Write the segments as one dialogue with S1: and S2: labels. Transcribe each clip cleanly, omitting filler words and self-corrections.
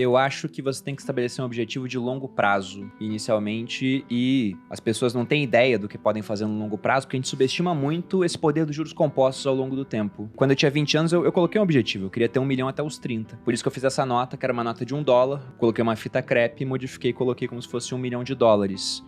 S1: Eu acho que você tem que estabelecer um objetivo de longo prazo, inicialmente, e as pessoas não têm ideia do que podem fazer no longo prazo, porque a gente subestima muito esse poder dos juros compostos ao longo do tempo. Quando eu tinha 20 anos, eu coloquei um objetivo, eu queria ter 1 milhão até os 30. Por isso que eu fiz essa nota, que era uma nota de $1, coloquei uma fita crepe, modifiquei e coloquei como se fosse $1 milhão.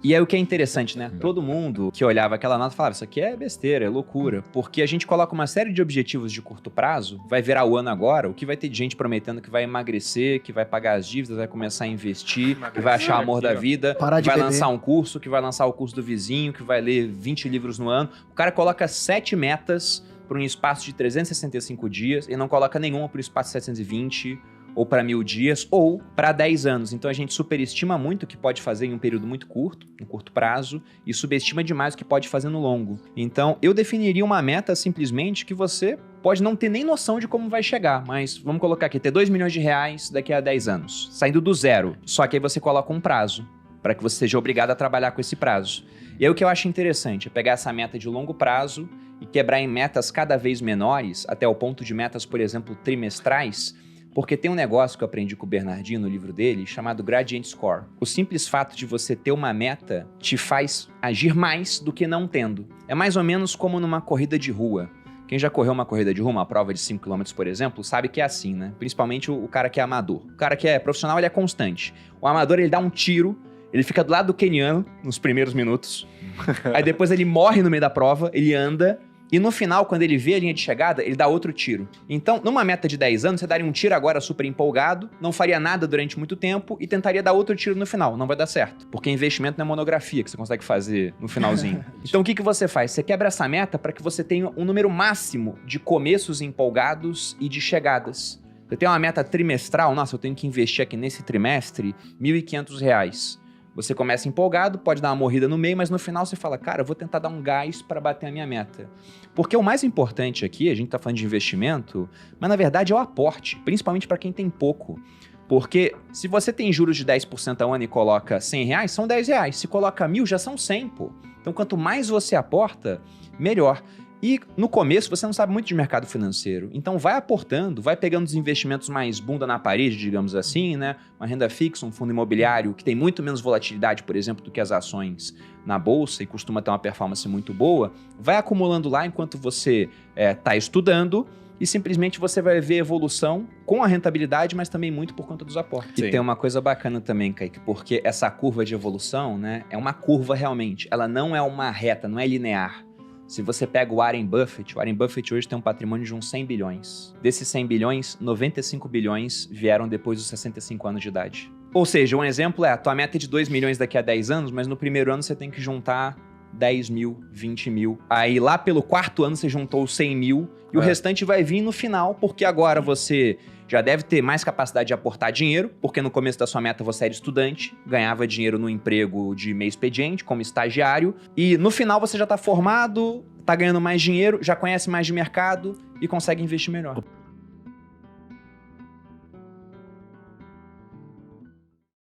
S1: E aí o que é interessante, né? Todo mundo que olhava aquela nota falava, isso aqui é besteira, é loucura, porque a gente coloca uma série de objetivos de curto prazo, vai virar o ano agora, o que vai ter de gente prometendo que vai emagrecer, que vai pagar as dívidas, vai começar a investir, que vai achar o amor da vida, vai lançar um curso, que vai lançar o curso do vizinho, que vai ler 20 livros no ano. O cara coloca 7 metas para um espaço de 365 dias e não coloca nenhuma para um espaço de 720 ou para 1000 dias, ou para 10 anos. Então a gente superestima muito o que pode fazer em um período muito curto, um curto prazo, e subestima demais o que pode fazer no longo. Então eu definiria uma meta simplesmente que você pode não ter nem noção de como vai chegar, mas vamos colocar aqui, ter R$2 milhões daqui a 10 anos, saindo do zero. Só que aí você coloca um prazo, para que você seja obrigado a trabalhar com esse prazo. E aí o que eu acho interessante é pegar essa meta de longo prazo e quebrar em metas cada vez menores, até o ponto de metas, por exemplo, trimestrais, porque tem um negócio que eu aprendi com o Bernardinho no livro dele, chamado Gradient Score. O simples fato de você ter uma meta te faz agir mais do que não tendo. É mais ou menos como numa corrida de rua. Quem já correu uma corrida de rua, uma prova de 5 km, por exemplo, sabe que é assim, né? Principalmente o cara que é amador. O cara que é profissional, ele é constante. O amador, ele dá um tiro, ele fica do lado do queniano nos primeiros minutos. Aí depois ele morre no meio da prova, ele anda. E no final, quando ele vê a linha de chegada, ele dá outro tiro. Então, numa meta de 10 anos, você daria um tiro agora super empolgado, não faria nada durante muito tempo e tentaria dar outro tiro no final. Não vai dar certo. Porque investimento não é monografia que você consegue fazer no finalzinho. Então, o que você faz? Você quebra essa meta para que você tenha um número máximo de começos empolgados e de chegadas. Você tem uma meta trimestral, nossa, eu tenho que investir aqui nesse trimestre R$1.500. Você começa empolgado, pode dar uma morrida no meio, mas no final você fala, cara, eu vou tentar dar um gás para bater a minha meta. Porque o mais importante aqui, a gente tá falando de investimento, mas na verdade é o aporte, principalmente para quem tem pouco. Porque se você tem juros de 10% ao ano e coloca R$100, são R$10. Se coloca 1.000, já são 100, pô. Então quanto mais você aporta, melhor. E no começo você não sabe muito de mercado financeiro, então vai aportando, vai pegando os investimentos mais bunda na parede, digamos assim, né? Uma renda fixa, um fundo imobiliário que tem muito menos volatilidade, por exemplo, do que as ações na bolsa e costuma ter uma performance muito boa, vai acumulando lá enquanto você está estudando e simplesmente você vai ver evolução com a rentabilidade, mas também muito por conta dos aportes. Sim. E tem uma coisa bacana também, Kaique, porque essa curva de evolução, né, é uma curva realmente, ela não é uma reta, não é linear. Se você pega o Warren Buffett hoje tem um patrimônio de uns 100 bilhões. Desses 100 bilhões, 95 bilhões vieram depois dos 65 anos de idade. Ou seja, um exemplo é, a tua meta é de 2 milhões daqui a 10 anos, mas no primeiro ano você tem que juntar 10 mil, 20 mil. Aí lá pelo quarto ano você juntou 100 mil e o restante vai vir no final, porque agora você já deve ter mais capacidade de aportar dinheiro, porque no começo da sua meta você era estudante, ganhava dinheiro no emprego de meio expediente, como estagiário, e no final você já está formado, está ganhando mais dinheiro, já conhece mais de mercado e consegue investir melhor.